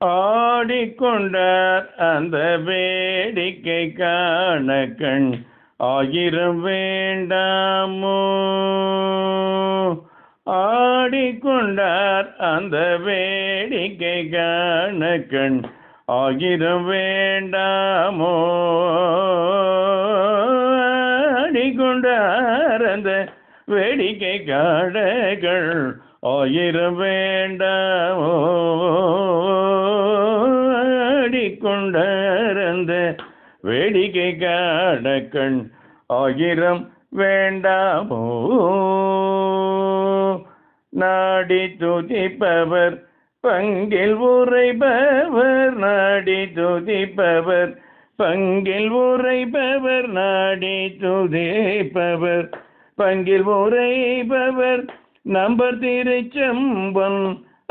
ஆடிக்கொண்டார் அந்த வேடிக்கை காண கண் ஆயிரம் வேண்டாமோ. ஆடிக்கொண்டார் அந்த வேடிக்கை காண கண் ஆயிரம் வேண்டாமோ. ஆடிக்கொண்டார் அந்த வேடிக்கை காணகள் ஆயிரம் வேண்டாமோ. ஆடிக்கொண்டார் அந்த வேடிக்கை காணக்கண் ஆயிரம் வேண்டாமோ. நாடி துதிப்பவர் பங்கில் உரைபவர், நாடி துதிப்பவர் பங்கில் உரைபவர், நாடி துதிப்பவர் பங்கில் உரைபவர் நம்பர் திருச்செம்பன்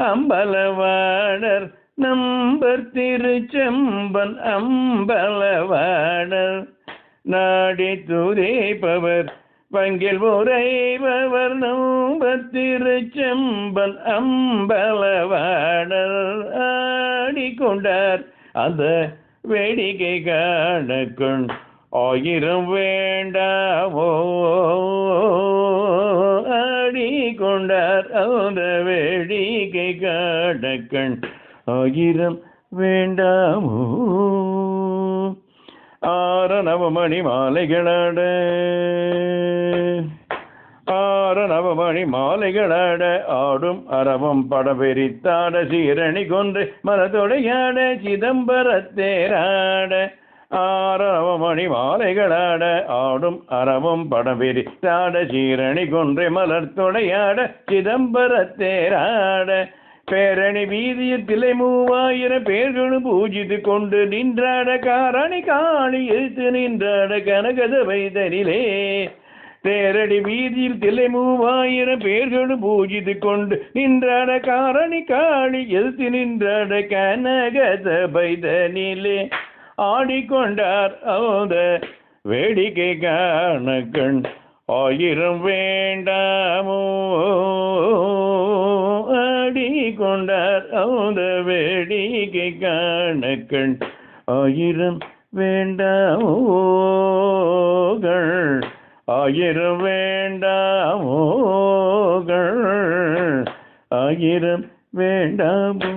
அம்பலவாணர், நம்பர் திருச்செம்பன் அம்பலவாணர். நாடி துதிப்பவர் பங்கில் உரைபவர் நம்பர் திருச்செம்பன் அம்பலவாணர். ஆடிக்கொண்டார் அந்த வேடிக்கை காண கண் ஆயிரம் வேண்டாமோ. ஆடிக்கொண்டார் அந்த வேடிக்கை காண கண் ஆயிரம் வேண்டாமோ. ஆரணவமணி மாலைகளாட, ஆரணவமணி மாலைகளாட ஆடும் அரவம் படபெரித்தாட சீரணி கொன்று மனதொடையாட சிதம்பரத்தேராட. ஆரணவமணி மாலைகளாட ஆடும் அரவம் படபெரித்தாட சீரணி கொன்று மலர்த்தொடையாட சிதம்பரத்தேராட. பேரணி வீதியில் திலை 3000 பேர்களும் பூஜித்து கொண்டு நின்றாட காரணி காளி எழுத்து நின்றாட கனகதவைதனிலே. தேரடி வீதியில் திலை 3000 பேர்களும் பூஜித்து கொண்டு நின்றாட காரணி காளி எழுத்து நின்றாட கனகதவைதனிலே. ஆடிக்கொண்டார் அந்த வேடிக்கை காண கண் ஆயிரம் வேண்டாமோ. ஆடிக்கொண்டார் அந்த வேடிக்கை காண கண் ஆயிரம் வேண்டாமோகள், ஆயிரம் வேண்டாமோகள், ஆயிரம் வேண்டாமோ.